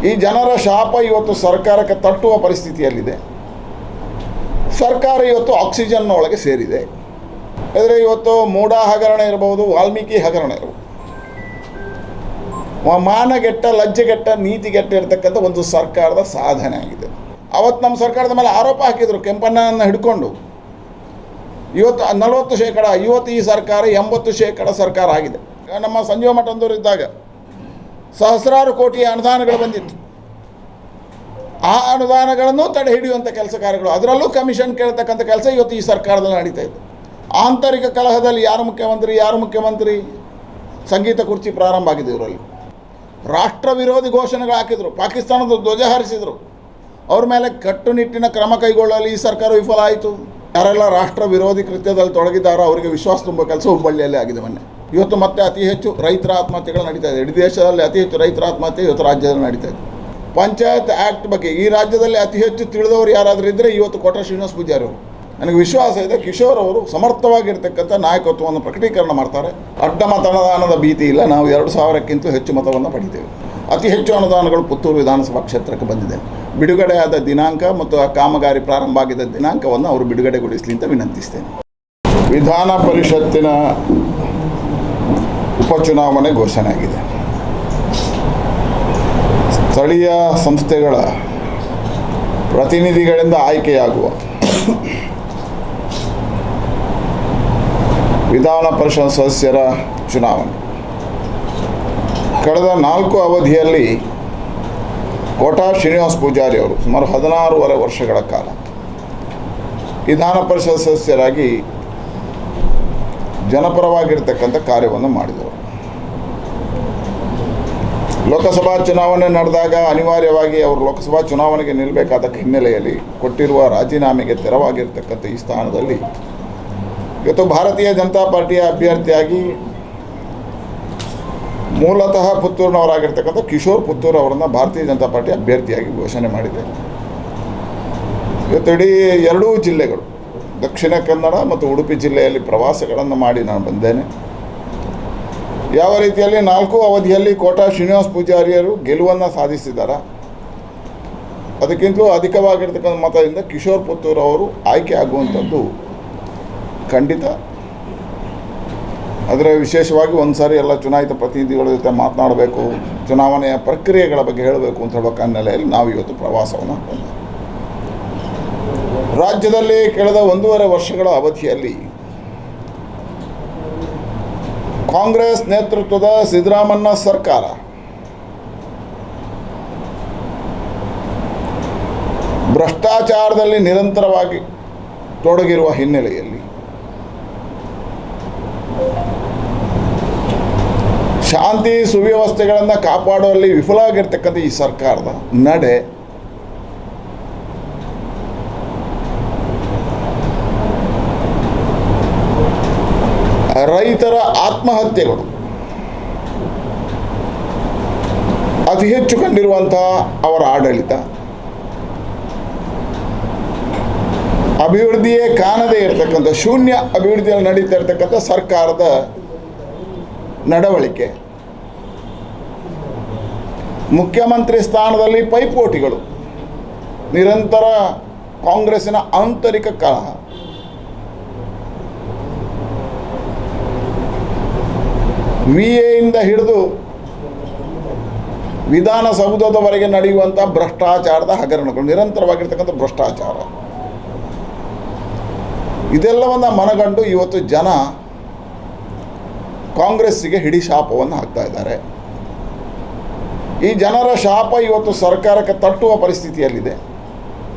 ಈ ಜನರ ಶಾಪ ಇವತ್ತು ಸರ್ಕಾರಕ್ಕೆ ತಟ್ಟುವ ಪರಿಸ್ಥಿತಿಯಲ್ಲಿದೆ. ಸರ್ಕಾರ ಇವತ್ತು ಆಕ್ಸಿಜನ್ನ ಒಳಗೆ ಸೇರಿದೆ. ಆದರೆ ಇವತ್ತು ಮೂಢ ಹಗರಣ ಇರಬಹುದು, ವಾಲ್ಮೀಕಿ ಹಗರಣ ಇರಬಹುದು, ಮಾನಗೆಟ್ಟ ಲಜ್ಜೆಗೆಟ್ಟ ನೀತಿಗೆಟ್ಟ ಇರತಕ್ಕಂಥ ಒಂದು ಸರ್ಕಾರದ ಸಾಧನೆ ಆಗಿದೆ. ಅವತ್ತು ನಮ್ಮ ಸರ್ಕಾರದ ಮೇಲೆ ಆರೋಪ ಹಾಕಿದರು ಕೆಂಪಣ್ಣನ ಹಿಡ್ಕೊಂಡು. ಇವತ್ತು 40%, ಇವತ್ತು ಈ ಸರ್ಕಾರ 80% ಸರ್ಕಾರ ಆಗಿದೆ. ನಮ್ಮ ಸಂಜೀವ ಮಠದವರು ಇದ್ದಾಗ ಸಹಸ್ರಾರು ಕೋಟಿ ಅನುದಾನಗಳು ಬಂದಿತ್ತು. ಆ ಅನುದಾನಗಳನ್ನು ತಡೆ ಹಿಡಿಯುವಂಥ ಕೆಲಸ ಕಾರ್ಯಗಳು, ಅದರಲ್ಲೂ ಕಮಿಷನ್ ಕೇಳ್ತಕ್ಕಂಥ ಕೆಲಸ ಇವತ್ತು ಈ ಸರ್ಕಾರದಲ್ಲಿ ನಡೀತಾ ಇದೆ. ಆಂತರಿಕ ಕಲಹದಲ್ಲಿ ಯಾರು ಮುಖ್ಯಮಂತ್ರಿ ಸಂಗೀತ ಕುರ್ಚಿ ಪ್ರಾರಂಭ ಆಗಿದೆ. ಇವರಲ್ಲಿ ರಾಷ್ಟ್ರ ವಿರೋಧಿ ಘೋಷಣೆಗಳು ಹಾಕಿದರು, ಪಾಕಿಸ್ತಾನದ ಧ್ವಜ ಹಾರಿಸಿದರು. ಅವ್ರ ಮೇಲೆ ಕಟ್ಟುನಿಟ್ಟಿನ ಕ್ರಮ ಕೈಗೊಳ್ಳಲು ಈ ಸರ್ಕಾರ ವಿಫಲ ಆಯಿತು. ಯಾರೆಲ್ಲ ರಾಷ್ಟ್ರ ವಿರೋಧಿ ಕೃತ್ಯದಲ್ಲಿ ತೊಡಗಿದ್ದಾರೋ ಅವರಿಗೆ ವಿಶ್ವಾಸ ತುಂಬ ಕೆಲಸ ಹುಬ್ಬಳ್ಳಿಯಲ್ಲಿ ಆಗಿದೆ. ಮೊನ್ನೆ ಇವತ್ತು ಮತ್ತೆ ಅತಿ ಹೆಚ್ಚು ರೈತರ ಆತ್ಮಹತ್ಯೆಗಳು ನಡೀತಾ ಇದೆ. ಇಡೀ ದೇಶದಲ್ಲಿ ಅತಿ ಹೆಚ್ಚು ರೈತರ ಆತ್ಮಹತ್ಯೆ ಇವತ್ತು ರಾಜ್ಯದಲ್ಲಿ ನಡೀತಾ ಇದೆ. ಪಂಚಾಯತ್ ಆ್ಯಕ್ಟ್ ಬಗ್ಗೆ ಈ ರಾಜ್ಯದಲ್ಲಿ ಅತಿ ಹೆಚ್ಚು ತಿಳಿದವರು ಯಾರಾದರೂ ಇದ್ದರೆ ಇವತ್ತು ಕೋಟ ಶ್ರೀನಿವಾಸ ಪೂಜಾರಿ ಅವರು. ನನಗೆ ವಿಶ್ವಾಸ ಇದೆ ಕಿಶೋರ್ ಅವರು ಸಮರ್ಥವಾಗಿರ್ತಕ್ಕಂಥ ನಾಯಕತ್ವವನ್ನು ಪ್ರಕಟೀಕರಣ ಮಾಡ್ತಾರೆ. ಅಡ್ಡ ಮತದಾನದ ಭೀತಿ ಇಲ್ಲ. ನಾವು 2000ಕ್ಕಿಂತ ಹೆಚ್ಚು ಮತವನ್ನು ಪಡಿತೇವೆ. ಅತಿ ಹೆಚ್ಚು ಅನುದಾನಗಳು ಪುತ್ತೂರು ವಿಧಾನಸಭಾ ಕ್ಷೇತ್ರಕ್ಕೆ ಬಂದಿದೆ. ಬಿಡುಗಡೆಯಾದ ದಿನಾಂಕ ಮತ್ತು ಆ ಕಾಮಗಾರಿ ಪ್ರಾರಂಭ ಆಗಿದ್ದ ದಿನಾಂಕವನ್ನು ಅವರು ಬಿಡುಗಡೆಗೊಳಿಸಲಿ ಅಂತ ವಿನಂತಿಸ್ತೇನೆ. ವಿಧಾನ ಪರಿಷತ್ತಿನ ಉಪಚುನಾವಣೆ ಘೋಷಣೆ ಆಗಿದೆ. ಸ್ಥಳೀಯ ಸಂಸ್ಥೆಗಳ ಪ್ರತಿನಿಧಿಗಳಿಂದ ಆಯ್ಕೆಯಾಗುವ ವಿಧಾನ ಪರಿಷತ್ ಸದಸ್ಯರ ಚುನಾವಣೆ ಕಳೆದ 4 ಅವಧಿಯಲ್ಲಿ ಕೋಟ ಶ್ರೀನಿವಾಸ ಪೂಜಾರಿ ಅವರು ಸುಮಾರು 16.5 ವರ್ಷಗಳ ಕಾಲ ವಿಧಾನ ಪರಿಷತ್ ಸದಸ್ಯರಾಗಿ ಜನಪರವಾಗಿರ್ತಕ್ಕಂಥ ಕಾರ್ಯವನ್ನು ಮಾಡಿದರು. ಲೋಕಸಭಾ ಚುನಾವಣೆ ನಡೆದಾಗ ಅನಿವಾರ್ಯವಾಗಿ ಅವರು ಲೋಕಸಭಾ ಚುನಾವಣೆಗೆ ನಿಲ್ಲಬೇಕಾದ ಹಿನ್ನೆಲೆಯಲ್ಲಿ ಕೊಟ್ಟಿರುವ ರಾಜೀನಾಮೆಗೆ ತೆರವಾಗಿರ್ತಕ್ಕಂಥ ಈ ಸ್ಥಾನದಲ್ಲಿ ಇವತ್ತು ಭಾರತೀಯ ಜನತಾ ಪಾರ್ಟಿಯ ಅಭ್ಯರ್ಥಿಯಾಗಿ ಮೂಲತಃ ಪುತ್ತೂರಿನವರಾಗಿರ್ತಕ್ಕಂಥ ಕಿಶೋರ್ ಪುತ್ತೂರು ಅವರನ್ನು ಭಾರತೀಯ ಜನತಾ ಪಾರ್ಟಿ ಅಭ್ಯರ್ಥಿಯಾಗಿ ಘೋಷಣೆ ಮಾಡಿದೆ. ಇವತ್ತು ಇಡೀ 2 ಜಿಲ್ಲೆಗಳು ದಕ್ಷಿಣ ಕನ್ನಡ ಮತ್ತು ಉಡುಪಿ ಜಿಲ್ಲೆಯಲ್ಲಿ ಪ್ರವಾಸಗಳನ್ನು ಮಾಡಿ ನಾನು ಬಂದೇನೆ. ಯಾವ ರೀತಿಯಲ್ಲಿ 4 ಅವಧಿಯಲ್ಲಿ ಕೋಟ ಶ್ರೀನಿವಾಸ ಪೂಜಾರಿಯರು ಗೆಲುವನ್ನು ಸಾಧಿಸಿದ್ದಾರೆ, ಅದಕ್ಕಿಂತಲೂ ಅಧಿಕವಾಗಿರ್ತಕ್ಕಂಥ ಮತದಿಂದ ಕಿಶೋರ್ ಪುತ್ತೂರು ಅವರು ಆಯ್ಕೆ ಆಗುವಂಥದ್ದು ಖಂಡಿತ. ಆದರೆ ವಿಶೇಷವಾಗಿ ಒಂದು ಸಾರಿ ಎಲ್ಲ ಚುನಾಯಿತ ಪ್ರತಿನಿಧಿಗಳ ಜೊತೆ ಮಾತನಾಡಬೇಕು, ಚುನಾವಣೆಯ ಪ್ರಕ್ರಿಯೆಗಳ ಬಗ್ಗೆ ಹೇಳಬೇಕು ಅಂತ ಹೇಳೋ ಹಿನ್ನೆಲೆಯಲ್ಲಿ ನಾವು ಇವತ್ತು ಪ್ರವಾಸವನ್ನು ಹಾಕೊಂಡೆ. ರಾಜ್ಯದಲ್ಲಿ ಕಳೆದ 1.5 ವರ್ಷಗಳ ಅವಧಿಯಲ್ಲಿ ಕಾಂಗ್ರೆಸ್ ನೇತೃತ್ವದ ಸಿದ್ದರಾಮಣ್ಣ ಸರ್ಕಾರ ಭ್ರಷ್ಟಾಚಾರದಲ್ಲಿ ನಿರಂತರವಾಗಿ ತೊಡಗಿರುವ ಹಿನ್ನೆಲೆಯಲ್ಲಿ ಶಾಂತಿ ಸುವ್ಯವಸ್ಥೆಗಳನ್ನು ಕಾಪಾಡುವಲ್ಲಿ ವಿಫಲವಾಗಿರ್ತಕ್ಕಂಥ ಈ ಸರ್ಕಾರದ ನಡೆ ರೈತರ ಆತ್ಮಹತ್ಯೆಗಳು ಅತಿ ಹೆಚ್ಚು ಕಂಡಿರುವಂತಹ ಅವರ ಆಡಳಿತ, ಅಭಿವೃದ್ಧಿಯೇ ಕಾಣದೇ ಇರತಕ್ಕಂಥ ಶೂನ್ಯ ಅಭಿವೃದ್ಧಿಯಲ್ಲಿ ನಡೀತಾ ಇರತಕ್ಕಂಥ ಸರ್ಕಾರದ ನಡವಳಿಕೆ, ಮುಖ್ಯಮಂತ್ರಿ ಸ್ಥಾನದಲ್ಲಿ ಪೈಪೋಟಿಗಳು, ನಿರಂತರ ಕಾಂಗ್ರೆಸ್ಸಿನ ಆಂತರಿಕ ಕಲಹ, ವಿಎಯಿಂದ ಹಿಡಿದು ವಿಧಾನಸೌಧದವರೆಗೆ ನಡೆಯುವಂಥ ಭ್ರಷ್ಟಾಚಾರದ ಹಗರಣಗಳು, ನಿರಂತರವಾಗಿರ್ತಕ್ಕಂಥ ಭ್ರಷ್ಟಾಚಾರ, ಇದೆಲ್ಲವನ್ನು ಮನಗಂಡು ಇವತ್ತು ಜನ ಕಾಂಗ್ರೆಸ್ಸಿಗೆ ಹಿಡಿ ಶಾಪವನ್ನು ಹಾಕ್ತಾ ಇದ್ದಾರೆ. ಈ ಜನರ ಶಾಪ ಇವತ್ತು ಸರ್ಕಾರಕ್ಕೆ ತಟ್ಟುವ ಪರಿಸ್ಥಿತಿಯಲ್ಲಿದೆ.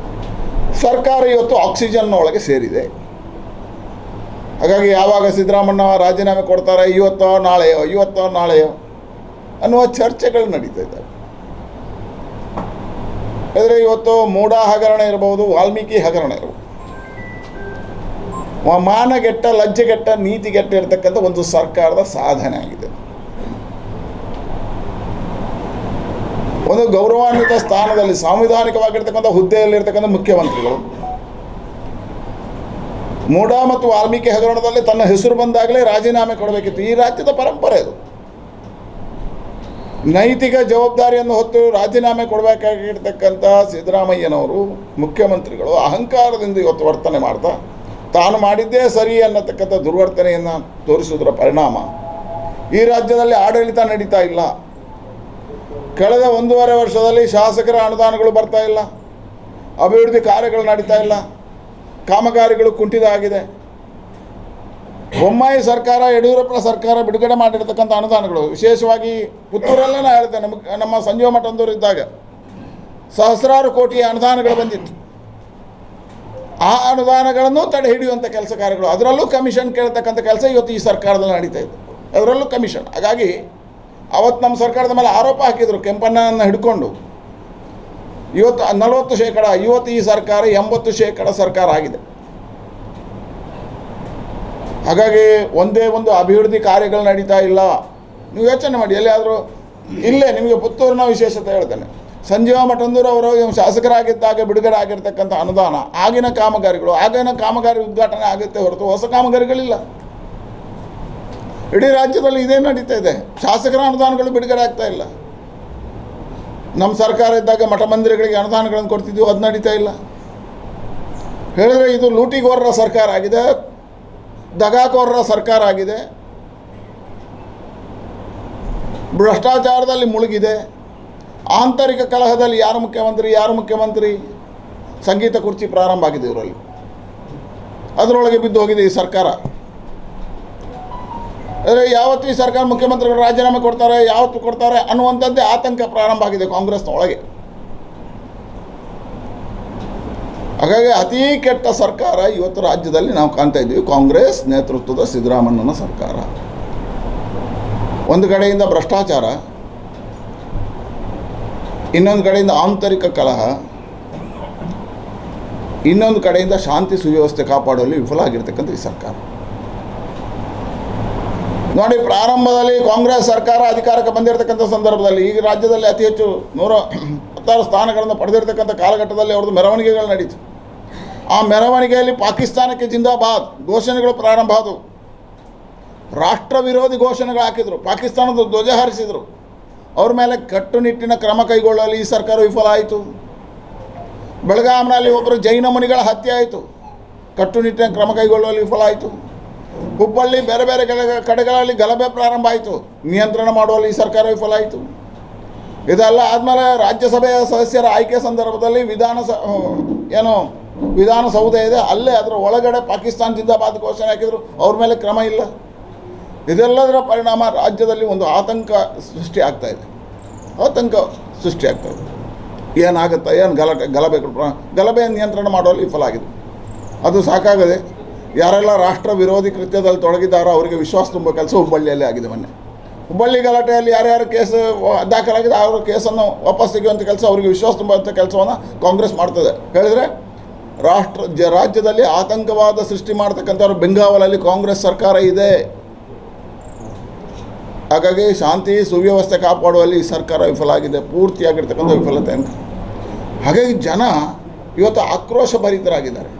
ಸರ್ಕಾರ ಇವತ್ತು ಆಕ್ಸಿಜನ್ನ ಒಳಗೆ ಸೇರಿದೆ. ಹಾಗಾಗಿ ಯಾವಾಗ ಸಿದ್ದರಾಮಣ್ಣ ರಾಜೀನಾಮೆ ಕೊಡ್ತಾರೆ, ಇವತ್ತೋ ನಾಳೆಯೋ ಅನ್ನುವ ಚರ್ಚೆಗಳು ನಡೀತಾ ಇದ್ದಾವೆ. ಆದರೆ ಇವತ್ತು ಮೂಢ ಹಗರಣ ಇರಬಹುದು, ವಾಲ್ಮೀಕಿ ಹಗರಣ ಇರಬಹುದು, ಮಾನಗೆಟ್ಟ ಲಜ್ಜೆಗೆಟ್ಟ ನೀತಿಗೆಟ್ಟ ಇರತಕ್ಕಂಥ ಒಂದು ಸರ್ಕಾರದ ಸಾಧನೆ ಆಗಿದೆ. ಒಂದು ಗೌರವಾನ್ವಿತ ಸ್ಥಾನದಲ್ಲಿ ಸಾಂವಿಧಾನಿಕವಾಗಿರ್ತಕ್ಕಂಥ ಹುದ್ದೆಯಲ್ಲಿರ್ತಕ್ಕಂಥ ಮುಖ್ಯಮಂತ್ರಿಗಳು ಮೂಢ ಮತ್ತು ವಾಲ್ಮೀಕಿ ಹಗರಣದಲ್ಲಿ ತನ್ನ ಹೆಸರು ಬಂದಾಗಲೇ ರಾಜೀನಾಮೆ ಕೊಡಬೇಕಿತ್ತು. ಈ ರಾಜ್ಯದ ಪರಂಪರೆ ಅದು. ನೈತಿಕ ಜವಾಬ್ದಾರಿಯನ್ನು ಹೊತ್ತು ರಾಜೀನಾಮೆ ಕೊಡಬೇಕಾಗಿರ್ತಕ್ಕಂಥ ಸಿದ್ದರಾಮಯ್ಯನವರು ಮುಖ್ಯಮಂತ್ರಿಗಳು ಅಹಂಕಾರದಿಂದ ಇವತ್ತು ವರ್ತನೆ ಮಾಡ್ತಾ ತಾನು ಮಾಡಿದ್ದೇ ಸರಿ ಅನ್ನತಕ್ಕಂಥ ದುರ್ವರ್ತನೆಯನ್ನು ತೋರಿಸುವುದರ ಪರಿಣಾಮ ಈ ರಾಜ್ಯದಲ್ಲಿ ಆಡಳಿತ ನಡೀತಾ ಇಲ್ಲ. ಕಳೆದ 1.5 ವರ್ಷದಲ್ಲಿ ಶಾಸಕರ ಅನುದಾನಗಳು ಬರ್ತಾ ಇಲ್ಲ, ಅಭಿವೃದ್ಧಿ ಕಾರ್ಯಗಳು ನಡೀತಾ ಇಲ್ಲ, ಕಾಮಗಾರಿಗಳು ಕುಂಠಿತ ಆಗಿದೆ. ಬೊಮ್ಮಾಯಿ ಸರ್ಕಾರ, ಯಡಿಯೂರಪ್ಪನ ಸರ್ಕಾರ ಬಿಡುಗಡೆ ಮಾಡಿರ್ತಕ್ಕಂಥ ಅನುದಾನಗಳು, ವಿಶೇಷವಾಗಿ ಪುತ್ತೂರಲ್ಲೇ ನಾನು ಹೇಳ್ತೇನೆ, ನಮ್ಮ ಸಂಜೀವ ಮಠಂದವರು ಇದ್ದಾಗ ಸಹಸ್ರಾರು ಕೋಟಿ ಅನುದಾನಗಳು ಬಂದಿತ್ತು. ಆ ಅನುದಾನಗಳನ್ನು ತಡೆ ಹಿಡಿಯುವಂಥ ಕೆಲಸ ಕಾರ್ಯಗಳು, ಅದರಲ್ಲೂ ಕಮಿಷನ್ ಕೇಳ್ತಕ್ಕಂಥ ಕೆಲಸ ಇವತ್ತು ಈ ಸರ್ಕಾರದಲ್ಲಿ ನಡೀತಾ ಇದೆ, ಅದರಲ್ಲೂ ಕಮಿಷನ್. ಹಾಗಾಗಿ ಅವತ್ತು ನಮ್ಮ ಸರ್ಕಾರದ ಮೇಲೆ ಆರೋಪ ಹಾಕಿದರು, ಕೆಂಪಣ್ಣನ ಹಿಡ್ಕೊಂಡು. ಇವತ್ತು 40%, ಇವತ್ತು ಈ ಸರ್ಕಾರ 80% ಸರ್ಕಾರ ಆಗಿದೆ. ಹಾಗಾಗಿ ಒಂದೇ ಒಂದು ಅಭಿವೃದ್ಧಿ ಕಾರ್ಯಗಳು ನಡೀತಾ ಇಲ್ಲ. ನೀವು ಯೋಚನೆ ಮಾಡಿ, ಎಲ್ಲಿಯಾದರೂ ಇಲ್ಲೇ ನಿಮಗೆ ಪುತ್ತೂರಿನ ವಿಶೇಷತೆ ಹೇಳ್ತೇನೆ. ಸಂಜೀವ ಮಠಂದೂರು ಅವರು ಶಾಸಕರಾಗಿದ್ದಾಗ ಬಿಡುಗಡೆ ಆಗಿರ್ತಕ್ಕಂಥ ಅನುದಾನ, ಆಗಿನ ಕಾಮಗಾರಿಗಳು, ಆಗಿನ ಕಾಮಗಾರಿ ಉದ್ಘಾಟನೆ ಆಗುತ್ತೆ ಹೊರತು ಹೊಸ ಕಾಮಗಾರಿಗಳಿಲ್ಲ. ಇಡೀ ರಾಜ್ಯದಲ್ಲಿ ಇದೇ ನಡೀತಾ ಇದೆ, ಶಾಸಕರ ಅನುದಾನಗಳು ಬಿಡುಗಡೆ ಆಗ್ತಾ ಇಲ್ಲ. ನಮ್ಮ ಸರ್ಕಾರ ಇದ್ದಾಗ ಮಠ ಮಂದಿರಗಳಿಗೆ ಅನುದಾನಗಳನ್ನು ಕೊಡ್ತಿದ್ದೀವಿ, ಅದು ನಡೀತಾ ಇಲ್ಲ. ಹೇಳಿದರೆ ಇದು ಲೂಟಿಗೋರರ ಸರ್ಕಾರ ಆಗಿದೆ, ದಗಾಕೋರರ ಸರ್ಕಾರ ಆಗಿದೆ, ಭ್ರಷ್ಟಾಚಾರದಲ್ಲಿ ಮುಳುಗಿದೆ, ಆಂತರಿಕ ಕಲಹದಲ್ಲಿ ಯಾರು ಮುಖ್ಯಮಂತ್ರಿ ಸಂಗೀತ ಕುರ್ಚಿ ಪ್ರಾರಂಭ ಆಗಿದೆ ಇವರಲ್ಲಿ, ಅದರೊಳಗೆ ಬಿದ್ದು ಹೋಗಿದೆ ಈ ಸರ್ಕಾರ. ಅಂದರೆ ಯಾವತ್ತು ಈ ಸರ್ಕಾರ ಮುಖ್ಯಮಂತ್ರಿಗಳು ರಾಜೀನಾಮೆ ಕೊಡ್ತಾರೆ, ಯಾವತ್ತು ಕೊಡ್ತಾರೆ ಅನ್ನುವಂಥದ್ದೇ ಆತಂಕ ಪ್ರಾರಂಭ ಆಗಿದೆ ಕಾಂಗ್ರೆಸ್ನ ಒಳಗೆ. ಹಾಗಾಗಿ ಅತೀ ಕೆಟ್ಟ ಸರ್ಕಾರ ಇವತ್ತು ರಾಜ್ಯದಲ್ಲಿ ನಾವು ಕಾಣ್ತಾ ಇದ್ದೀವಿ, ಕಾಂಗ್ರೆಸ್ ನೇತೃತ್ವದ ಸಿದ್ದರಾಮಯ್ಯನ ಸರ್ಕಾರ. ಒಂದು ಕಡೆಯಿಂದ ಭ್ರಷ್ಟಾಚಾರ, ಇನ್ನೊಂದು ಕಡೆಯಿಂದ ಆಂತರಿಕ ಕಲಹ, ಇನ್ನೊಂದು ಕಡೆಯಿಂದ ಶಾಂತಿ ಸುವ್ಯವಸ್ಥೆ ಕಾಪಾಡುವಲ್ಲಿ ವಿಫಲ ಆಗಿರ್ತಕ್ಕಂಥ ಈ ಸರ್ಕಾರ. ನೋಡಿ, ಪ್ರಾರಂಭದಲ್ಲಿ ಕಾಂಗ್ರೆಸ್ ಸರ್ಕಾರ ಅಧಿಕಾರಕ್ಕೆ ಬಂದಿರತಕ್ಕಂಥ ಸಂದರ್ಭದಲ್ಲಿ ಈ ರಾಜ್ಯದಲ್ಲಿ ಅತಿ ಹೆಚ್ಚು 116 ಸ್ಥಾನಗಳನ್ನು ಪಡೆದಿರ್ತಕ್ಕಂಥ ಕಾಲಘಟ್ಟದಲ್ಲಿ ಅವ್ರದ್ದು ಮೆರವಣಿಗೆಗಳು ನಡೀತು. ಆ ಮೆರವಣಿಗೆಯಲ್ಲಿ ಪಾಕಿಸ್ತಾನಕ್ಕೆ ಜಿಂದಾಬಾದ್ ಘೋಷಣೆಗಳು ಪ್ರಾರಂಭ ಆದವು. ರಾಷ್ಟ್ರ ವಿರೋಧಿ ಘೋಷಣೆಗಳು ಹಾಕಿದರು, ಪಾಕಿಸ್ತಾನದ ಧ್ವಜ ಹಾರಿಸಿದರು. ಅವ್ರ ಮೇಲೆ ಕಟ್ಟುನಿಟ್ಟಿನ ಕ್ರಮ ಕೈಗೊಳ್ಳಲು ಈ ಸರ್ಕಾರ ವಿಫಲ ಆಯಿತು. ಬೆಳಗಾಂನಲ್ಲಿ ಒಬ್ಬರು ಜೈನ ಮುನಿಗಳ ಹತ್ಯೆ ಆಯಿತು, ಕಟ್ಟುನಿಟ್ಟಿನ ಕ್ರಮ ಕೈಗೊಳ್ಳುವಲ್ಲಿ ವಿಫಲ ಆಯಿತು. ಹುಬ್ಬಳ್ಳಿ ಬೇರೆ ಬೇರೆ ಕಡೆಗಳಲ್ಲಿ ಗಲಭೆ ಪ್ರಾರಂಭ ಆಯಿತು, ನಿಯಂತ್ರಣ ಮಾಡುವಲ್ಲಿ ಈ ಸರ್ಕಾರ ವಿಫಲ ಆಯಿತು. ಇದೆಲ್ಲ ಆದಮೇಲೆ ರಾಜ್ಯಸಭೆಯ ಸದಸ್ಯರ ಆಯ್ಕೆ ಸಂದರ್ಭದಲ್ಲಿ ವಿಧಾನಸೌಧ ಇದೆ, ಅಲ್ಲೇ ಅದರ ಒಳಗಡೆ ಪಾಕಿಸ್ತಾನ ಜಿಂದಾಬಾದ್ ಘೋಷಣೆ ಹಾಕಿದರು, ಅವ್ರ ಮೇಲೆ ಕ್ರಮ ಇಲ್ಲ. ಇದೆಲ್ಲದರ ಪರಿಣಾಮ ರಾಜ್ಯದಲ್ಲಿ ಒಂದು ಆತಂಕ ಸೃಷ್ಟಿ ಆಗ್ತಾಯಿದೆ. ಏನಾಗುತ್ತೆ, ಏನು ಗಲಭೆಯನ್ನು ನಿಯಂತ್ರಣ ಮಾಡುವಲ್ಲಿ ವಿಫಲ ಆಗಿದೆ. ಅದು ಸಾಕಾಗದೆ ಯಾರೆಲ್ಲ ರಾಷ್ಟ್ರ ವಿರೋಧಿ ಕೃತ್ಯದಲ್ಲಿ ತೊಡಗಿದ್ದಾರೋ ಅವರಿಗೆ ವಿಶ್ವಾಸ ತುಂಬ ಕೆಲಸ ಹುಬ್ಬಳ್ಳಿಯಲ್ಲಿ ಆಗಿದೆ. ಮೊನ್ನೆ ಹುಬ್ಬಳ್ಳಿ ಗಲಾಟೆಯಲ್ಲಿ ಯಾರ್ಯಾರು ಕೇಸು ದಾಖಲಾಗಿದೆ ಅವರ ಕೇಸನ್ನು ವಾಪಸ್ ತೆಗೆಯುವಂಥ ಕೆಲಸ, ಅವರಿಗೆ ವಿಶ್ವಾಸ ತುಂಬುವಂಥ ಕೆಲಸವನ್ನು ಕಾಂಗ್ರೆಸ್ ಮಾಡ್ತದೆ. ಹೇಳಿದರೆ ರಾಜ್ಯದಲ್ಲಿ ಆತಂಕವಾದ ಸೃಷ್ಟಿ ಮಾಡ್ತಕ್ಕಂಥವ್ರು ಬೆಂಗಾವಲಲ್ಲಿ ಕಾಂಗ್ರೆಸ್ ಸರ್ಕಾರ ಇದೆ. ಹಾಗಾಗಿ ಶಾಂತಿ ಸುವ್ಯವಸ್ಥೆ ಕಾಪಾಡುವಲ್ಲಿ ಈ ಸರ್ಕಾರ ವಿಫಲ ಆಗಿದೆ, ಪೂರ್ತಿಯಾಗಿರ್ತಕ್ಕಂಥ ವಿಫಲತೆ ಅಂತ. ಹಾಗಾಗಿ ಜನ ಇವತ್ತು ಆಕ್ರೋಶಭರಿತರಾಗಿದ್ದಾರೆ.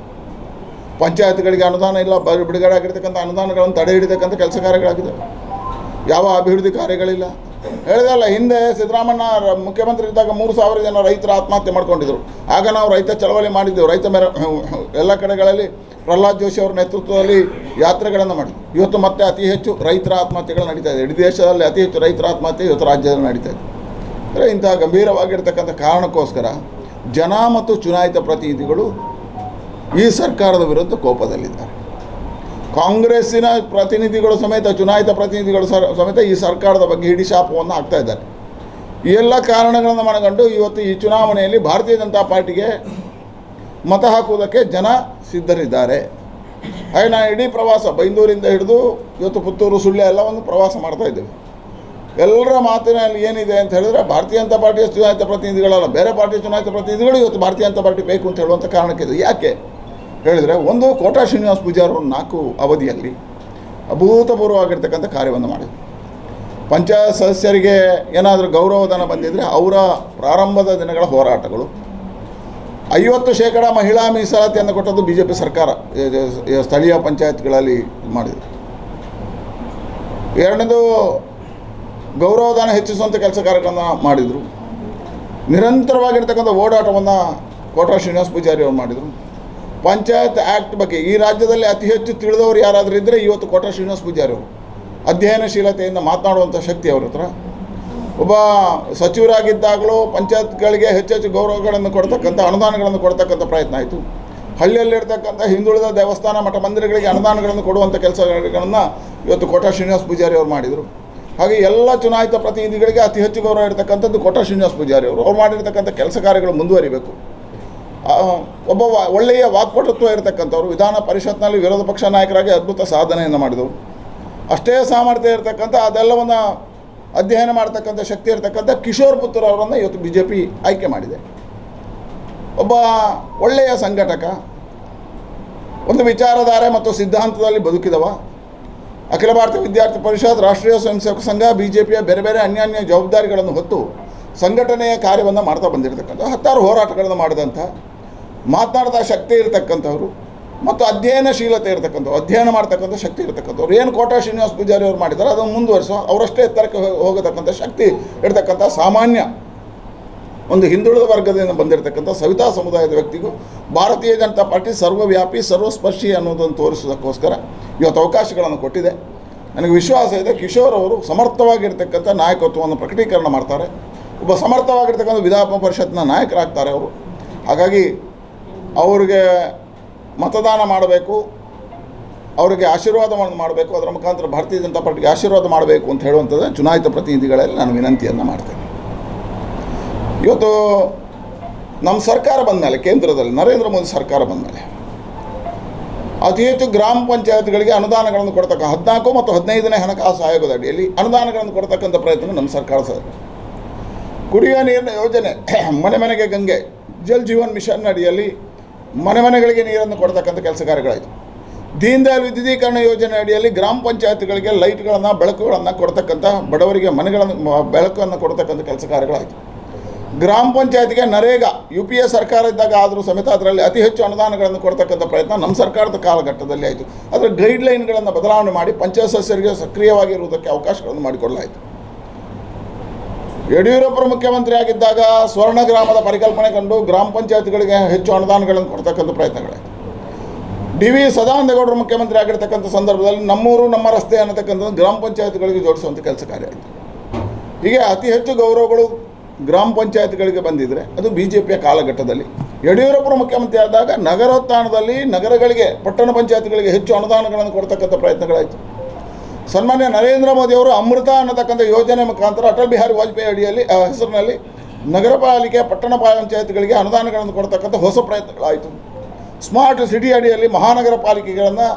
ಪಂಚಾಯತ್ಗಳಿಗೆ ಅನುದಾನ ಇಲ್ಲ, ಬಿಡುಗಡೆ ಆಗಿರ್ತಕ್ಕಂಥ ಅನುದಾನಗಳನ್ನು ತಡೆ ಹಿಡಿತಕ್ಕಂಥ ಕೆಲಸ ಕಾರ್ಯಗಳಾಗಿದೆ, ಯಾವ ಅಭಿವೃದ್ಧಿ ಕಾರ್ಯಗಳಿಲ್ಲ. ಹೇಳಿದಲ್ಲ, ಹಿಂದೆ ಸಿದ್ದರಾಮಯ್ಯ ಮುಖ್ಯಮಂತ್ರಿ ಇದ್ದಾಗ 3,000 ಜನ ರೈತರ ಆತ್ಮಹತ್ಯೆ ಮಾಡ್ಕೊಂಡಿದ್ರು. ಆಗ ನಾವು ರೈತ ಚಳವಳಿ ಮಾಡಿದ್ದೆವು, ಎಲ್ಲ ಕಡೆಗಳಲ್ಲಿ ಪ್ರಹ್ಲಾದ್ ಜೋಶಿ ಅವರ ನೇತೃತ್ವದಲ್ಲಿ ಯಾತ್ರೆಗಳನ್ನು ಮಾಡಿದ್ವಿ. ಇವತ್ತು ಮತ್ತೆ ಅತಿ ಹೆಚ್ಚು ರೈತರ ಆತ್ಮಹತ್ಯೆಗಳು ನಡೀತಾ ಇದೆ. ಇಡೀ ದೇಶದಲ್ಲಿ ಅತಿ ಹೆಚ್ಚು ರೈತರ ಆತ್ಮಹತ್ಯೆ ಇವತ್ತು ರಾಜ್ಯದಲ್ಲಿ ನಡೀತಾ ಇದೆ. ಅಂದರೆ ಇಂತಹ ಗಂಭೀರವಾಗಿರ್ತಕ್ಕಂಥ ಕಾರಣಕ್ಕೋಸ್ಕರ ಜನ ಮತ್ತು ಚುನಾಯಿತ ಪ್ರತಿನಿಧಿಗಳು ಈ ಸರ್ಕಾರದ ವಿರುದ್ಧ ಕೋಪದಲ್ಲಿದ್ದಾರೆ. ಕಾಂಗ್ರೆಸ್ಸಿನ ಪ್ರತಿನಿಧಿಗಳು ಸಮೇತ, ಚುನಾಯಿತ ಪ್ರತಿನಿಧಿಗಳು ಸಮೇತ ಈ ಸರ್ಕಾರದ ಬಗ್ಗೆ ಹಿಡಿಶಾಪವನ್ನು ಹಾಕ್ತಾ ಇದ್ದಾರೆ. ಈ ಎಲ್ಲ ಕಾರಣಗಳನ್ನು ಮನಗಂಡು ಇವತ್ತು ಈ ಚುನಾವಣೆಯಲ್ಲಿ ಭಾರತೀಯ ಜನತಾ ಪಾರ್ಟಿಗೆ ಮತ ಹಾಕುವುದಕ್ಕೆ ಜನ ಸಿದ್ಧರಿದ್ದಾರೆ. ಹಾಗೆ ನಾನು ಇಡೀ ಪ್ರವಾಸ ಬೈಂದೂರಿಂದ ಹಿಡಿದು ಇವತ್ತು ಪುತ್ತೂರು, ಸುಳ್ಯ ಎಲ್ಲವನ್ನು ಪ್ರವಾಸ ಮಾಡ್ತಾ ಇದ್ದೇವೆ. ಎಲ್ಲರ ಮಾತಿನಲ್ಲಿ ಏನಿದೆ ಅಂತ ಹೇಳಿದ್ರೆ, ಭಾರತೀಯ ಜನತಾ ಪಾರ್ಟಿಯ ಚುನಾಯಿತ ಪ್ರತಿನಿಧಿಗಳಲ್ಲ, ಬೇರೆ ಪಾರ್ಟಿಯ ಚುನಾಯಿತ ಪ್ರತಿನಿಧಿಗಳು ಇವತ್ತು ಭಾರತೀಯ ಜನತಾ ಪಾರ್ಟಿ ಬೇಕು ಅಂತ ಹೇಳುವಂಥ ಕಾರಣಕ್ಕಿದೆ. ಯಾಕೆ ಹೇಳಿದರೆ, ಒಂದು ಕೋಟಾ ಶ್ರೀನಿವಾಸ ಪೂಜಾರಿ ಅವರು 4 ಅವಧಿಯಲ್ಲಿ ಅಭೂತಪೂರ್ವವಾಗಿರ್ತಕ್ಕಂಥ ಕಾರ್ಯವನ್ನು ಮಾಡಿದರು. ಪಂಚಾಯತ್ ಸದಸ್ಯರಿಗೆ ಏನಾದರೂ ಗೌರವಧನ ಬಂದಿದ್ದರೆ ಅವರ ಪ್ರಾರಂಭದ ದಿನಗಳ ಹೋರಾಟಗಳು. 50% ಮಹಿಳಾ ಮೀಸಲಾತಿಯನ್ನು ಕೊಟ್ಟದ್ದು BJP ಸರ್ಕಾರ ಸ್ಥಳೀಯ ಪಂಚಾಯತ್ಗಳಲ್ಲಿ ಮಾಡಿದರು. ಎರಡನೇದು ಗೌರವಧನ ಹೆಚ್ಚಿಸುವಂಥ ಕೆಲಸ ಕಾರ್ಯಗಳನ್ನು ಮಾಡಿದರು. ನಿರಂತರವಾಗಿರ್ತಕ್ಕಂಥ ಓಡಾಟವನ್ನು ಕೋಟಾ ಶ್ರೀನಿವಾಸ ಪೂಜಾರಿ ಅವರು ಮಾಡಿದರು. ಪಂಚಾಯತ್ ಆ್ಯಕ್ಟ್ ಬಗ್ಗೆ ಈ ರಾಜ್ಯದಲ್ಲಿ ಅತಿ ಹೆಚ್ಚು ತಿಳಿದವರು ಯಾರಾದರೂ ಇದ್ದರೆ ಇವತ್ತು ಕೋಟಾ ಶ್ರೀನಿವಾಸ ಪೂಜಾರಿ ಅವರು. ಅಧ್ಯಯನಶೀಲತೆಯಿಂದ ಮಾತನಾಡುವಂಥ ಶಕ್ತಿ ಅವ್ರ ಹತ್ರ. ಒಬ್ಬ ಸಚಿವರಾಗಿದ್ದಾಗಲೂ ಪಂಚಾಯತ್ಗಳಿಗೆ ಹೆಚ್ಚೆಚ್ಚು ಗೌರವಗಳನ್ನು ಕೊಡ್ತಕ್ಕಂಥ ಅನುದಾನಗಳನ್ನು ಕೊಡ್ತಕ್ಕಂಥ ಪ್ರಯತ್ನ ಆಯಿತು. ಹಳ್ಳಿಯಲ್ಲಿರ್ತಕ್ಕಂಥ ಹಿಂದುಳಿದ ದೇವಸ್ಥಾನ ಮಠ ಮಂದಿರಗಳಿಗೆ ಅನುದಾನಗಳನ್ನು ಕೊಡುವಂಥ ಕೆಲಸಗಳನ್ನು ಇವತ್ತು ಕೋಟಾ ಶ್ರೀನಿವಾಸ ಪೂಜಾರಿ ಅವರು ಮಾಡಿದರು. ಹಾಗೆ ಎಲ್ಲ ಚುನಾಯಿತ ಪ್ರತಿನಿಧಿಗಳಿಗೆ ಅತಿ ಹೆಚ್ಚು ಗೌರವ ಇರತಕ್ಕಂಥದ್ದು ಕೋಟಾ ಶ್ರೀನಿವಾಸ ಪೂಜಾರಿ ಅವರು. ಅವ್ರು ಮಾಡಿರ್ತಕ್ಕಂಥ ಕೆಲಸ ಕಾರ್ಯಗಳು ಮುಂದುವರಿಬೇಕು. ಒಬ್ಬ ಒಳ್ಳೆಯ ವಾಕ್ಪಟುತ್ವ ಇರತಕ್ಕಂಥವ್ರು, ವಿಧಾನ ಪರಿಷತ್ನಲ್ಲಿ ವಿರೋಧ ಪಕ್ಷ ನಾಯಕರಾಗಿ ಅದ್ಭುತ ಸಾಧನೆಯನ್ನು ಮಾಡಿದವರು. ಅಷ್ಟೇ ಸಾಮರ್ಥ್ಯ ಇರತಕ್ಕಂಥ ಅದೆಲ್ಲವನ್ನು ಅಧ್ಯಯನ ಮಾಡ್ತಕ್ಕಂಥ ಶಕ್ತಿ ಇರತಕ್ಕಂಥ ಕಿಶೋರ್ ಪುತ್ತೂರ್ ಅವರನ್ನು ಇವತ್ತು BJP ಆಯ್ಕೆ ಮಾಡಿದೆ. ಒಬ್ಬ ಒಳ್ಳೆಯ ಸಂಘಟಕ, ಒಂದು ವಿಚಾರಧಾರೆ ಮತ್ತು ಸಿದ್ಧಾಂತದಲ್ಲಿ ಬದುಕಿದವ. ಅಖಿಲ ಭಾರತ ವಿದ್ಯಾರ್ಥಿ ಪರಿಷತ್, ರಾಷ್ಟ್ರೀಯ ಸ್ವಯಂ ಸೇವಕ ಸಂಘ, BJPಯ ಬೇರೆ ಬೇರೆ ಅನ್ಯಾನ್ಯ ಜವಾಬ್ದಾರಿಗಳನ್ನು ಹೊತ್ತು ಸಂಘಟನೆಯ ಕಾರ್ಯವನ್ನು ಮಾಡ್ತಾ ಬಂದಿರತಕ್ಕಂಥ, ಹತ್ತಾರು ಹೋರಾಟಗಳನ್ನು ಮಾಡಿದಂಥ, ಮಾತನಾಡ್ತಾ ಶಕ್ತಿ ಇರತಕ್ಕಂಥವ್ರು ಮತ್ತು ಅಧ್ಯಯನಶೀಲತೆ ಇರತಕ್ಕಂಥವ್ರು, ಅಧ್ಯಯನ ಮಾಡ್ತಕ್ಕಂಥ ಶಕ್ತಿ ಇರತಕ್ಕಂಥವ್ರು. ಏನು ಕೋಟಾ ಶ್ರೀನಿವಾಸ ಪೂಜಾರಿ ಅವರು ಮಾಡಿದ್ದಾರೆ ಅದನ್ನು ಮುಂದುವರಿಸೋ, ಅವರಷ್ಟೇ ಎತ್ತರಕ್ಕೆ ಹೋಗತಕ್ಕಂಥ ಶಕ್ತಿ ಇರತಕ್ಕಂಥ ಸಾಮಾನ್ಯ ಒಂದು ಹಿಂದುಳಿದ ವರ್ಗದಿಂದ ಬಂದಿರತಕ್ಕಂಥ ಸವಿತಾ ಸಮುದಾಯದ ವ್ಯಕ್ತಿಗೂ ಭಾರತೀಯ ಜನತಾ ಪಾರ್ಟಿ ಸರ್ವವ್ಯಾಪಿ ಸರ್ವಸ್ಪರ್ಶಿ ಅನ್ನೋದನ್ನು ತೋರಿಸೋದಕ್ಕೋಸ್ಕರ ಇವತ್ತು ಅವಕಾಶಗಳನ್ನು ಕೊಟ್ಟಿದೆ. ನನಗೆ ವಿಶ್ವಾಸ ಇದೆ ಕಿಶೋರ್ ಅವರು ಸಮರ್ಥವಾಗಿರ್ತಕ್ಕಂಥ ನಾಯಕತ್ವವನ್ನು ಪ್ರಕಟೀಕರಣ ಮಾಡ್ತಾರೆ. ಒಬ್ಬ ಸಮರ್ಥವಾಗಿರ್ತಕ್ಕಂಥ ವಿಧಾನ ಪರಿಷತ್ನ ನಾಯಕರಾಗ್ತಾರೆ ಅವರು. ಹಾಗಾಗಿ ಅವ್ರಿಗೆ ಮತದಾನ ಮಾಡಬೇಕು, ಅವರಿಗೆ ಆಶೀರ್ವಾದವನ್ನು ಮಾಡಬೇಕು, ಅದರ ಮುಖಾಂತರ ಭಾರತೀಯ ಜನತಾ ಪಾರ್ಟಿಗೆ ಆಶೀರ್ವಾದ ಮಾಡಬೇಕು ಅಂತ ಹೇಳುವಂಥದ್ದು ಚುನಾಯಿತ ಪ್ರತಿನಿಧಿಗಳಲ್ಲಿ ನಾನು ವಿನಂತಿಯನ್ನು ಮಾಡ್ತೇನೆ. ಇವತ್ತು ನಮ್ಮ ಸರ್ಕಾರ ಬಂದ ಮೇಲೆ, ಕೇಂದ್ರದಲ್ಲಿ ನರೇಂದ್ರ ಮೋದಿ ಸರ್ಕಾರ ಬಂದ ಮೇಲೆ ಅತಿ ಹೆಚ್ಚು ಗ್ರಾಮ ಪಂಚಾಯತ್ಗಳಿಗೆ ಅನುದಾನಗಳನ್ನು ಕೊಡ್ತಕ್ಕ 14 ಮತ್ತು 15ನೇ ಹಣಕಾಸು ಆಯೋಗದ ಅಡಿಯಲ್ಲಿ ಅನುದಾನಗಳನ್ನು ಕೊಡ್ತಕ್ಕಂಥ ಪ್ರಯತ್ನ ನಮ್ಮ ಸರ್ಕಾರ. ಕುಡಿಯುವ ನೀರಿನ ಯೋಜನೆ, ಮನೆ ಮನೆಗೆ ಗಂಗೆ, ಜಲ್ ಜೀವನ್ ಮಿಷನ್ ಅಡಿಯಲ್ಲಿ ಮನೆ ಮನೆಗಳಿಗೆ ನೀರನ್ನು ಕೊಡ್ತಕ್ಕಂಥ ಕೆಲಸ ಕಾರ್ಯಗಳಾಯಿತು. ದೀನ್ ದಯಾಳ್ ವಿದ್ಯುದೀಕರಣ ಯೋಜನೆ ಅಡಿಯಲ್ಲಿ ಗ್ರಾಮ ಪಂಚಾಯತ್ಗಳಿಗೆ ಲೈಟ್ಗಳನ್ನು, ಬೆಳಕುಗಳನ್ನು ಕೊಡ್ತಕ್ಕಂಥ, ಬಡವರಿಗೆ ಮನೆಗಳನ್ನು ಬೆಳಕನ್ನು ಕೊಡ್ತಕ್ಕಂಥ ಕೆಲಸ ಕಾರ್ಯಗಳಾಯಿತು. ಗ್ರಾಮ ಪಂಚಾಯತ್ಗೆ ನರೇಗಾ UPA ಸರ್ಕಾರ ಇದ್ದಾಗ ಆದರೂ ಸಮೇತ ಅದರಲ್ಲಿ ಅತಿ ಹೆಚ್ಚು ಅನುದಾನಗಳನ್ನು ಕೊಡ್ತಕ್ಕಂಥ ಪ್ರಯತ್ನ ನಮ್ಮ ಸರ್ಕಾರದ ಕಾಲಘಟ್ಟದಲ್ಲಿ ಆಯಿತು. ಅದರ ಗೈಡ್ಲೈನ್ಗಳನ್ನು ಬದಲಾವಣೆ ಮಾಡಿ ಪಂಚಾಯತ್ ಸದಸ್ಯರಿಗೆ ಸಕ್ರಿಯವಾಗಿರುವುದಕ್ಕೆ ಅವಕಾಶಗಳನ್ನು ಮಾಡಿಕೊಳ್ಳಲಾಯಿತು. ಯಡಿಯೂರಪ್ಪರು ಮುಖ್ಯಮಂತ್ರಿ ಆಗಿದ್ದಾಗ ಸ್ವರ್ಣ ಗ್ರಾಮದ ಪರಿಕಲ್ಪನೆ ಕಂಡು ಗ್ರಾಮ ಪಂಚಾಯತ್ಗಳಿಗೆ ಹೆಚ್ಚು ಅನುದಾನಗಳನ್ನು ಕೊಡ್ತಕ್ಕಂಥ ಪ್ರಯತ್ನಗಳಾಯಿತು. DV ಸದಾನಂದಗೌಡರು ಮುಖ್ಯಮಂತ್ರಿ ಆಗಿರ್ತಕ್ಕಂಥ ಸಂದರ್ಭದಲ್ಲಿ ನಮ್ಮೂರು ನಮ್ಮ ರಸ್ತೆ ಅನ್ನತಕ್ಕಂಥದ್ದು ಗ್ರಾಮ ಪಂಚಾಯತ್ಗಳಿಗೆ ಜೋಡಿಸುವಂಥ ಕೆಲಸ ಕಾರ್ಯ ಆಯಿತು. ಹೀಗೆ ಅತಿ ಹೆಚ್ಚು ಗೌರವಗಳು ಗ್ರಾಮ ಪಂಚಾಯತ್ಗಳಿಗೆ ಬಂದಿದ್ದರೆ ಅದು BJPಯ ಕಾಲಘಟ್ಟದಲ್ಲಿ. ಯಡಿಯೂರಪ್ಪರು ಮುಖ್ಯಮಂತ್ರಿ ಆದಾಗ ನಗರೋತ್ಥಾನದಲ್ಲಿ ನಗರಗಳಿಗೆ, ಪಟ್ಟಣ ಪಂಚಾಯತ್ಗಳಿಗೆ ಹೆಚ್ಚು ಅನುದಾನಗಳನ್ನು ಕೊಡ್ತಕ್ಕಂಥ ಪ್ರಯತ್ನಗಳಾಯಿತು. ಸನ್ಮಾನ್ಯ ನರೇಂದ್ರ ಮೋದಿಯವರು ಅಮೃತ ಅನ್ನತಕ್ಕಂಥ ಯೋಜನೆ ಮುಖಾಂತರ ಅಟಲ್ ಬಿಹಾರಿ ವಾಜಪೇಯಿ ಅಡಿಯಲ್ಲಿ ಹೆಸರಿನಲ್ಲಿ ನಗರ ಪಾಲಿಕೆ, ಪಟ್ಟಣ ಪಂಚಾಯತ್ಗಳಿಗೆ ಅನುದಾನಗಳನ್ನು ಕೊಡ್ತಕ್ಕಂಥ ಹೊಸ ಪ್ರಯತ್ನಗಳಾಯಿತು. ಸ್ಮಾರ್ಟ್ ಸಿಟಿ ಅಡಿಯಲ್ಲಿ ಮಹಾನಗರ ಪಾಲಿಕೆಗಳನ್ನು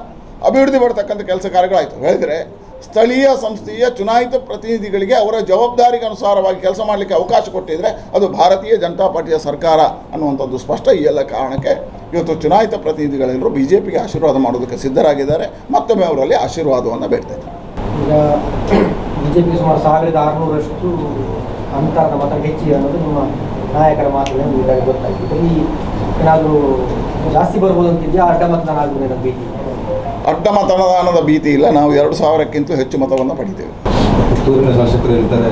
ಅಭಿವೃದ್ಧಿ ಪಡ್ತಕ್ಕಂಥ ಕೆಲಸ ಕಾರ್ಯಗಳಾಯಿತು. ಹೇಳಿದರೆ ಸ್ಥಳೀಯ ಸಂಸ್ಥೆಯ ಚುನಾಯಿತ ಪ್ರತಿನಿಧಿಗಳಿಗೆ ಅವರ ಜವಾಬ್ದಾರಿಗೆ ಅನುಸಾರವಾಗಿ ಕೆಲಸ ಮಾಡಲಿಕ್ಕೆ ಅವಕಾಶ ಕೊಟ್ಟಿದ್ದರೆ ಅದು ಭಾರತೀಯ ಜನತಾ ಪಾರ್ಟಿಯ ಸರ್ಕಾರ ಅನ್ನುವಂಥದ್ದು ಸ್ಪಷ್ಟ. ಈ ಎಲ್ಲ ಕಾರಣಕ್ಕೆ ಇವತ್ತು ಚುನಾಯಿತ ಪ್ರತಿನಿಧಿಗಳೆಲ್ಲರೂ BJPಗೆ ಆಶೀರ್ವಾದ ಮಾಡೋದಕ್ಕೆ ಸಿದ್ಧರಾಗಿದ್ದಾರೆ. ಮತ್ತೊಮ್ಮೆ ಅವರಲ್ಲಿ ಆಶೀರ್ವಾದವನ್ನು ಬೇಡ್ತಾರೆ. ಈಗ BJPಗೆ ಸುಮಾರು 1600ರಷ್ಟು ಅಂತರದ ಮತ ಹೆಚ್ಚಿದೆ ಅನ್ನೋದು ನಿಮ್ಮ ನಾಯಕರ ಮಾತುಗಳನ್ನು ಈಗಾಗಲೇ ಗೊತ್ತಾಗಿದೆ. ಈ ಏನಾದರೂ ಜಾಸ್ತಿ ಬರ್ಬೋದು ಅಂತಿದೆಯಾ? ಅಡ್ಡ ಮತದಾನ ಆಗುವುದೇನೋ ಭೀತಿ? ಅಡ್ಡ ಮತದಾನದ ಭೀತಿ ಇಲ್ಲ. ನಾವು 2000ಕ್ಕಿಂತ ಹೆಚ್ಚು ಮತವನ್ನು ಪಡಿತೇವೆ. ಪುತ್ತೂರಿನ ಶಾಸಕರು ಇರ್ತಾರೆ,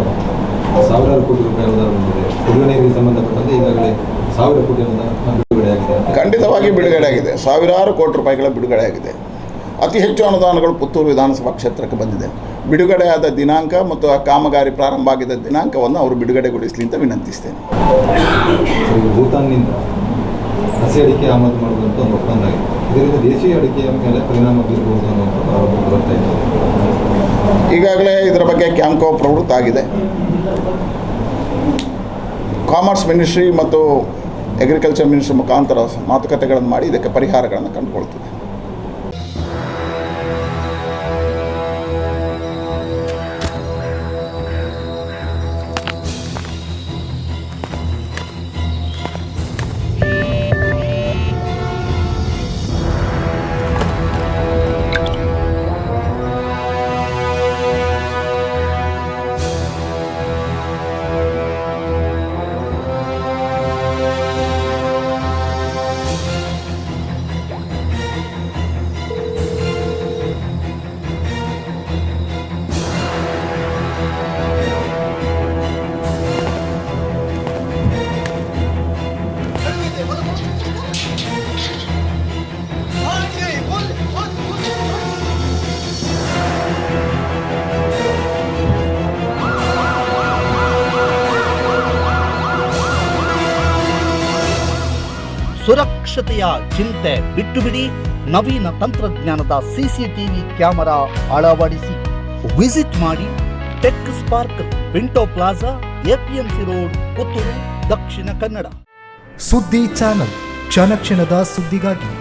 ಸಾವಿರಾರು ಕೋಟಿ ರೂಪಾಯಿ ಅನುದಾನ ಬಂದಿದೆ. ಕುಡಿಯುವ ನೀರಿಗೆ ಸಂಬಂಧಪಟ್ಟಂತೆ ಈಗಾಗಲೇ 1000 ಕೋಟಿ ಅನುದಾನ ಬಿಡುಗಡೆಯಾಗಿದೆ. ಖಂಡಿತವಾಗಿ ಬಿಡುಗಡೆಯಾಗಿದೆ. ಸಾವಿರಾರು ಕೋಟಿ ರೂಪಾಯಿಗಳ ಬಿಡುಗಡೆಯಾಗಿದೆ. ಅತಿ ಹೆಚ್ಚು ಅನುದಾನಗಳು ಪುತ್ತೂರು ವಿಧಾನಸಭಾ ಕ್ಷೇತ್ರಕ್ಕೆ ಬಂದಿದೆ. ಬಿಡುಗಡೆಯಾದ ದಿನಾಂಕ ಮತ್ತು ಆ ಕಾಮಗಾರಿ ಪ್ರಾರಂಭ ಆಗಿದ್ದ ದಿನಾಂಕವನ್ನು ಅವರು ಬಿಡುಗಡೆಗೊಳಿಸಲಿ ಅಂತ ವಿನಂತಿಸ್ತೇನೆ. ಭೂತಾನ್ನಿಂದ ಹಸಿ ಅಡಿಕೆ ಆಮದು ಮಾಡುವಂಥ ಒಂದು ಒಪ್ಪಂದ ಆಗಿದೆ. ಇದರಿಂದ ದೇಶೀಯ ಅಡಿಕೆಯ ಮೇಲೆ ಪರಿಣಾಮ ಬೀರಬಹುದು ಅನ್ನುವಂಥ ಆರೋಪ ಬರ್ತಾ ಇದೆ. ಈಗಾಗಲೇ ಇದರ ಬಗ್ಗೆ ಕ್ಯಾಂಕೋ ಪ್ರವೃತ್ತ ಆಗಿದೆ. ಕಾಮರ್ಸ್ ಮಿನಿಸ್ಟ್ರಿ ಮತ್ತು ಅಗ್ರಿಕಲ್ಚರ್ ಮಿನಿಸ್ಟ್ರಿ ಮುಖಾಂತರ ಮಾತುಕತೆಗಳನ್ನು ಮಾಡಿ ಇದಕ್ಕೆ ಪರಿಹಾರಗಳನ್ನು ಕಂಡುಕೊಳ್ತದೆ. ಸುರಕ್ಷತೆಯ ಚಿಂತೆ ಬಿಟ್ಟುಬಿಡಿ. ನವೀನ ತಂತ್ರಜ್ಞಾನದ ಸಿಸಿಟಿವಿ ಕ್ಯಾಮೆರಾ ಅಳವಡಿಸಿ. ವಿಸಿಟ್ ಮಾಡಿ tech sparkle, Pinto plaza, APMC road, Puttur, Dakshina Kannada. ಸುದ್ದಿ ಚಾನಲ್, ಕ್ಷಣ ಕ್ಷಣದ ಸುದ್ದಿಗಾಗಿ.